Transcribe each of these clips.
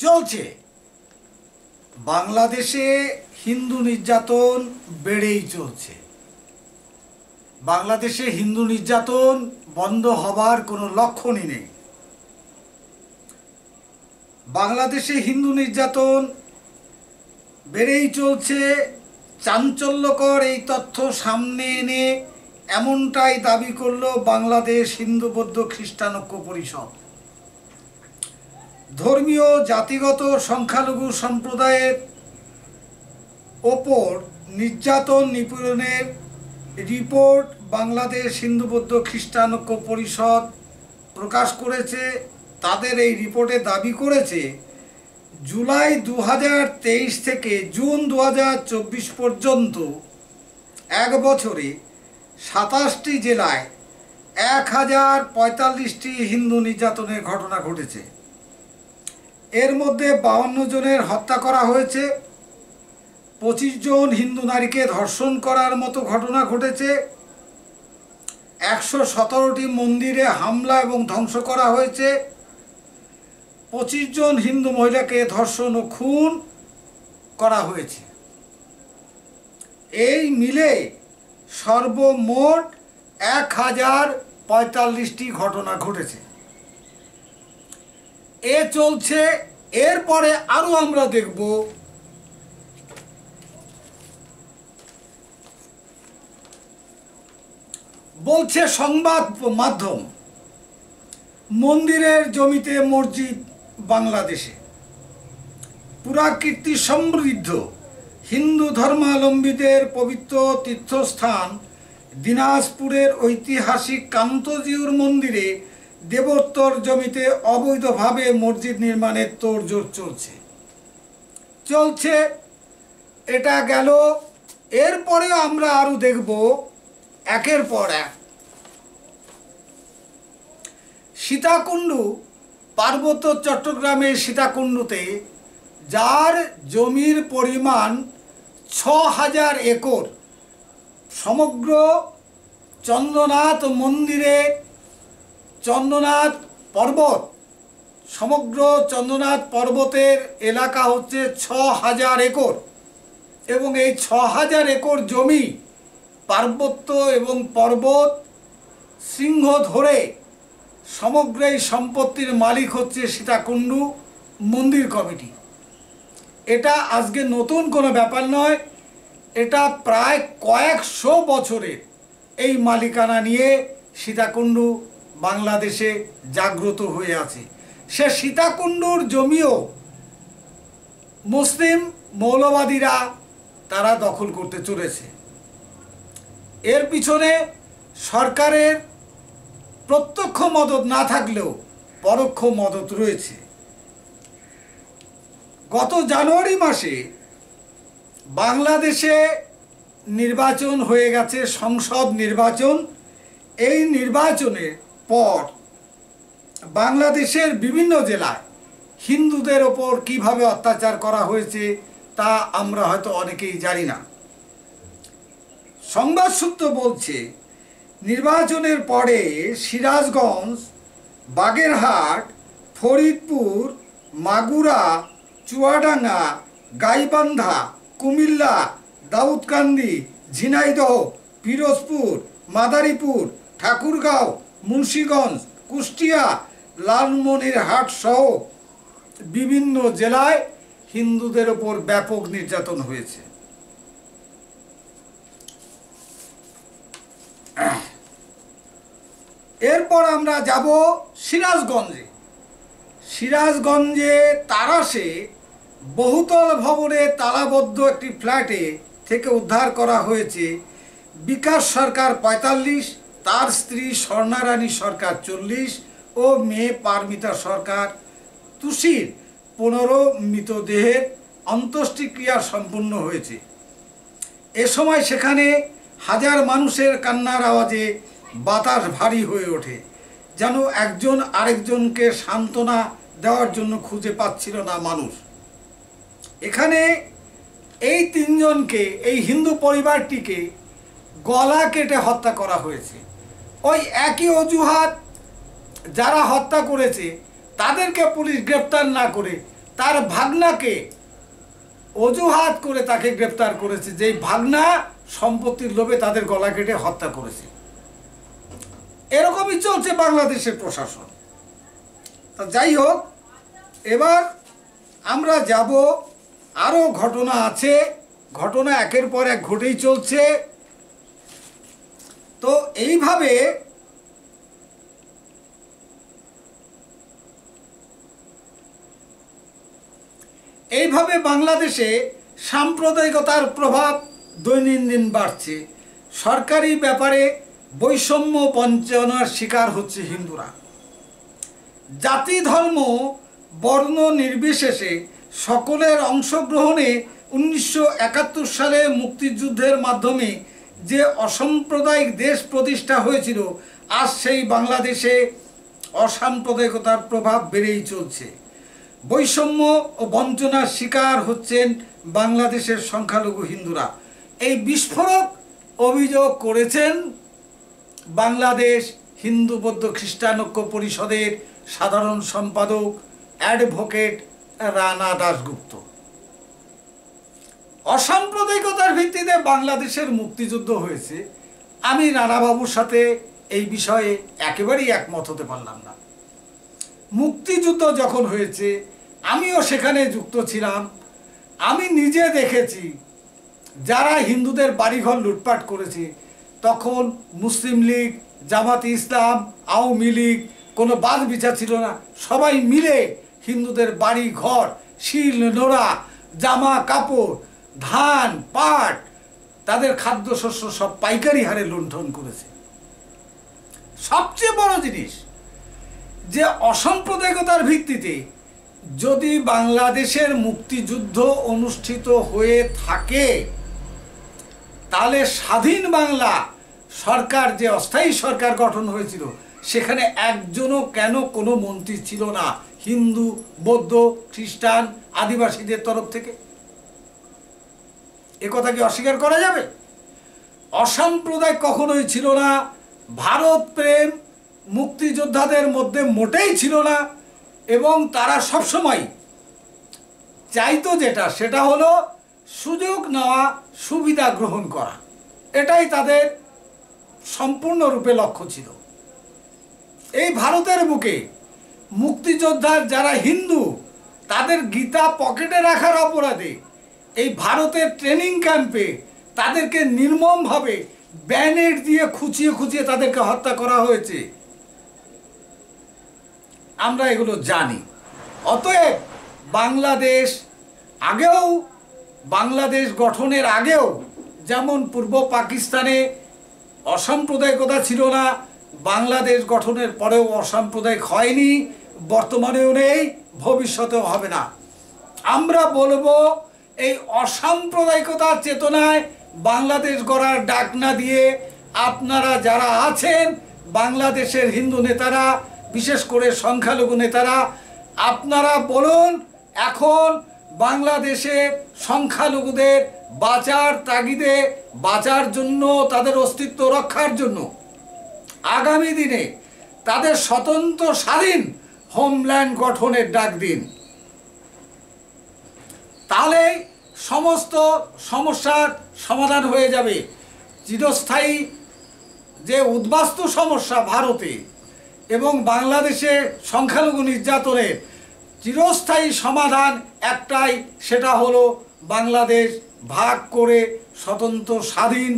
চলছে। বাংলাদেশে হিন্দু নির্যাতন বেড়েই চলছে। বাংলাদেশে হিন্দু নির্যাতন বন্ধ হবার কোনো লক্ষণই নেই। বাংলাদেশে হিন্দু নির্যাতন বেড়েই চলছে। চাঞ্চল্যকর এই তথ্য সামনে এনে এমনটাই দাবি করল বাংলাদেশ হিন্দু বৌদ্ধ খ্রিস্টান ঐক্য পরিষদ। ধর্মীয় জাতিগত সংখ্যালঘু সম্প্রদায়ের ওপর নির্যাতন নিপীড়নের রিপোর্ট বাংলাদেশ হিন্দু বৌদ্ধ খ্রিস্টান ঐক্য পরিষদ প্রকাশ করেছে। তাদের এই রিপোর্টে দাবি করেছে জুলাই 2023 থেকে জুন 2024 পর্যন্ত এক বছরে 27টি জেলায় 1045টি হিন্দু নির্যাতনের ঘটনা ঘটেছে। এর মধ্যে 52 জনের হত্যা করা হয়েছে, 25 জন হিন্দু নারীকে ধর্ষণ করার মতো ঘটনা ঘটেছে, 117টি মন্দিরে হামলা এবং ধ্বংস করা হয়েছে, 25 জন হিন্দু মহিলাকে ধর্ষণ ও খুন করা হয়েছে। এই মিলে সর্বমোট 1045টি ঘটনা ঘটেছে। এ চলছে। এরপরে আরো আমরা দেখব বলছে সংবাদ মাধ্যম, মন্দিরের জমিতে মসজিদ বাংলাদেশে। পুরাকীর্তি সমৃদ্ধ হিন্দু ধর্মাবলম্বীদের পবিত্র তীর্থস্থান দিনাজপুরের ঐতিহাসিক কান্তজিউর মন্দিরে দেবোত্তর জমিতে অবৈধভাবে মসজিদ নির্মাণের তোড়জোড় চলছে। এটা গেল। এরপরেও আমরা আরো দেখব একের পর এক। সীতাকুণ্ডু, পার্বত্য চট্টগ্রামের সীতাকুণ্ডুতে যার জমির পরিমাণ 6000 একর, সমগ্র চন্দ্রনাথ মন্দিরে চন্দ্রনাথ পর্বত, সমগ্র চন্দ্রনাথ পর্বতের এলাকা হচ্ছে 6000 একর এবং এই 6000 একর জমি পার্বত্য এবং পর্বত সিংহ ধরে সমগ্র এই সম্পত্তির মালিক হচ্ছে সীতাকুণ্ডু মন্দির কমিটি। এটা আজকে নতুন কোনো ব্যাপার নয়, এটা প্রায় কয়েকশো বছরের এই মালিকানা নিয়ে সীতাকুণ্ডু বাংলাদেশে জাগ্রত হয়ে আছে। সে সীতাকুণ্ডুর জমিও মুসলিম মৌলবাদীরা তারা দখল করতে চলেছে। এর পিছনে সরকারের প্রত্যক্ষ মদত না থাকলেও পরোক্ষ মদত রয়েছে। গত জানুয়ারি মাসে বাংলাদেশে নির্বাচন হয়ে গেছে, সংসদ নির্বাচন। এই নির্বাচনের পর বাংলাদেশের বিভিন্ন জেলায় হিন্দুদের ওপর কিভাবে অত্যাচার করা হয়েছে তা আমরা হয়তো অনেকেই জানি না। সংবাদ সূত্র বলছে নির্বাচনের পরে সিরাজগঞ্জ, বাগেরহাট, ফরিদপুর, মাগুরা, চুয়াডাঙ্গা, গাইবান্ধা, কুমিল্লা, দাউদকান্দি, ঝিনাইদহ, পিরোজপুর, মাদারীপুর, ঠাকুরগাঁও, মুন্সিগঞ্জ, কুষ্টিয়া, লালমনিরহাট সহ বিভিন্ন জেলায় হিন্দুদের ওপর ব্যাপক নির্যাতন হয়েছে। এরপর আমরা যাব সিরাজগঞ্জে। সিরাজগঞ্জে তারাশে বহুতল ভবনে তালাবদ্ধ একটি ফ্ল্যাটে থেকে উদ্ধার করা হয়েছে বিকাশ সরকার 45, তার স্ত্রী স্বর্ণারানী সরকার 40 ও মেয়ে পারমিতা সরকার তুষির 15 মৃতদেহের অন্ত্যেষ্টিক্রিয়া সম্পন্ন হয়েছে। এ সময় সেখানে হাজার মানুষের কান্নার আওয়াজে বাতাস ভারী হয়ে ওঠে, যেন একজন আরেকজনকে সান্ত্বনা দেওয়ার জন্য খুঁজে পাচ্ছিল না মানুষ। এখানে এই 3 জনকে, এই হিন্দু পরিবারটিকে গলা কেটে হত্যা করা হয়েছে। ওই একই অজুহাত, যারা হত্যা করেছে তাদেরকে পুলিশ গ্রেপ্তার না করে তার ভাগনাকে অজুহাত করে তাকে গ্রেপ্তার করেছে, যে ভাগনা সম্পত্তির লোভে তাদের গলা কেটে হত্যা করেছে। এরকমই চলছে বাংলাদেশের প্রশাসন। তা যাই হোক, এবার আমরা যাব, আরও ঘটনা আছে, ঘটনা একের পর এক ঘটেই চলছে। তো এইভাবে বাংলাদেশে সাম্প্রদায়িকতার প্রভাব দৈনন্দিন বাড়ছে। সরকারি ব্যাপারে বৈষম্য বঞ্চনার শিকার হচ্ছে হিন্দুরা। জাতি ধর্ম বর্ণ নির্বিশেষে সকলের অংশগ্রহণে 1971 সালে মুক্তিযুদ্ধের মাধ্যমে যে অসাম্প্রদায়িক দেশ প্রতিষ্ঠা হয়েছিল, আজ সেই বাংলাদেশে অসাম্প্রদায়িকতার প্রভাব বেড়েই চলছে। বৈষম্য ও বঞ্চনার শিকার হচ্ছেন বাংলাদেশের সংখ্যালঘু হিন্দুরা। এই বিস্ফোরক অভিযোগ করেছেন বাংলাদেশ হিন্দু বৌদ্ধ খ্রিস্টান ঐক্য পরিষদের সাধারণ সম্পাদক অ্যাডভোকেট রানা দাশগুপ্ত। অসাম্প্রদায়িকতার ভিত্তিতে বাংলাদেশের মুক্তিযুদ্ধ হয়েছে, আমি রানাবাবুর সাথে এই বিষয়ে একেবারেই একমত হতে পারলাম না। মুক্তিযুদ্ধ যখন হয়েছে আমিও সেখানে যুক্ত ছিলাম। আমি নিজে দেখেছি যারা হিন্দুদের বাড়িঘর লুটপাট করেছে, তখন মুসলিম লীগ, জামাতে ইসলাম, আওয়ামী লীগ কোনো বাদ বিচার ছিল না। সবাই মিলে হিন্দুদের বাড়ি ঘর, শিল নোড়া, জামা কাপড়, ধান পাট, তাদের খাদ্যশস্য সব পাইকারি হারে লুণ্ঠন করেছে। সবচেয়ে বড় জিনিস যে অসাম্প্রদায়িকতার ভিত্তিতে যদি বাংলাদেশের মুক্তিযুদ্ধ অনুষ্ঠিত হয়ে থাকে, তাহলে স্বাধীন বাংলা সরকার, যে অস্থায়ী সরকার গঠন হয়েছিল, সেখানে একজনও কেন কোনো মন্ত্রী ছিল না হিন্দু, বৌদ্ধ, খ্রিস্টান, আদিবাসীদের তরফ থেকে? এ কথা কি অস্বীকার করা যাবে? অসাম্প্রদায়িক কখনোই ছিল না। ভারত প্রেম মুক্তিযোদ্ধাদের মধ্যে মোটেই ছিল না, এবং তারা সবসময় চাইতো যেটা, সেটা হলো সুযোগ নেওয়া, সুবিধা গ্রহণ করা। এটাই তাদের সম্পূর্ণরূপে লক্ষ্য ছিল। এই ভারতের বুকে মুক্তিযোদ্ধার যারা হিন্দু, তাদের গীতা পকেটে রাখার অপরাধে এই ভারতের ট্রেনিং ক্যাম্পে তাদেরকে নির্মমভাবে ব্যানেট দিয়ে খুঁচিয়ে খুঁচিয়ে তাদেরকে হত্যা করা হয়েছে। আমরা এগুলো জানি। অতএব বাংলাদেশ গঠনের আগেও যেমন পূর্ব পাকিস্তানে অসাম্প্রদায়িকতা ছিল না, বাংলাদেশ গঠনের পরেও অসাম্প্রদায়িক হয়নি, বর্তমানেও নেই, ভবিষ্যতেও হবে না। আমরা বলবো এই অসাম্প্রদায়িকতার চেতনায় বাংলাদেশ গড়ার ডাক না দিয়ে আপনারা যারা আছেন, বাংলাদেশের হিন্দু নেতারা, বিশেষ করে সংখ্যালঘু নেতারা, আপনারা বলুন এখন বাংলাদেশে সংখ্যালঘুদের বাঁচার তাগিদে, বাঁচার জন্য, তাদের অস্তিত্ব রক্ষার জন্য আগামী দিনে তাদের স্বতন্ত্র স্বাধীন হোমল্যান্ড গঠনের ডাক দিন। তাহলে সমস্ত সমস্যার সমাধান হয়ে যাবে। চিরস্থায়ী যে উদ্বাস্তু সমস্যা ভারতে এবং বাংলাদেশে সংখ্যালঘু নির্যাতনের চিরস্থায়ী সমাধান একটাই, সেটা হলো বাংলাদেশ ভাগ করে স্বতন্ত্র স্বাধীন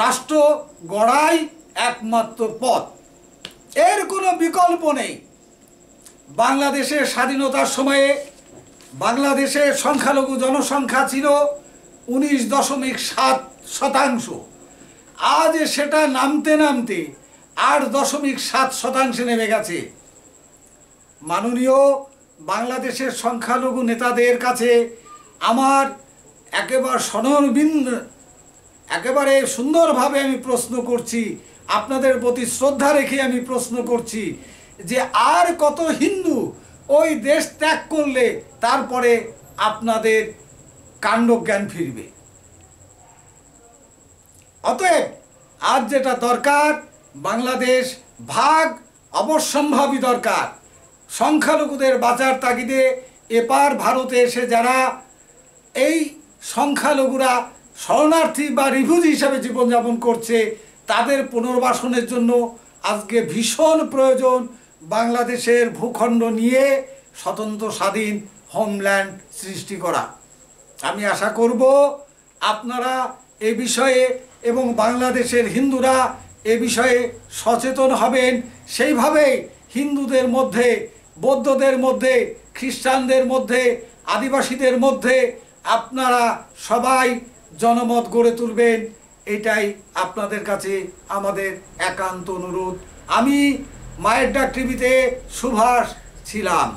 রাষ্ট্র গড়াই একমাত্র পথ। এর কোনো বিকল্প নেই। বাংলাদেশের স্বাধীনতার সময়ে বাংলাদেশের সংখ্যালঘু জনসংখ্যা ছিল 19.7%। আজ সেটা নামতে নামতে 8.7% নেমে গেছে। মাননীয় বাংলাদেশের সংখ্যালঘু নেতাদের কাছে আমার একেবারে সুন্দরভাবে আমি প্রশ্ন করছি, আপনাদের প্রতি শ্রদ্ধা রেখে আমি প্রশ্ন করছি যে আর কত হিন্দু ওই দেশ ত্যাগ করলে তারপরে আপনাদের কাণ্ডজ্ঞান ফিরবে? অতএব আজ যেটা দরকার, বাংলাদেশ ভাগ অবশ্যম্ভাবী দরকার। সংখ্যালঘুদের বাঁচার তাগিদে এপার ভারতে এসে যারা এই সংখ্যালঘুরা শরণার্থী বা রিফিউজি হিসাবে জীবনযাপন করছে, তাদের পুনর্বাসনের জন্য আজকে ভীষণ প্রয়োজন বাংলাদেশের ভূখণ্ড নিয়ে স্বতন্ত্র স্বাধীন হোমল্যান্ড সৃষ্টি করা। আমি আশা করব আপনারা এ বিষয়ে এবং বাংলাদেশের হিন্দুরা এ বিষয়ে সচেতন হবেন। সেইভাবেই হিন্দুদের মধ্যে, বৌদ্ধদের মধ্যে, খ্রিস্টানদের মধ্যে, আদিবাসীদের মধ্যে আপনারা সবাই জনমত গড়ে তুলবেন, এটাই আপনাদের কাছে আমাদের একান্ত অনুরোধ। আমি মায়ের ডাক টিভিতে সুভাষ ছিলাম।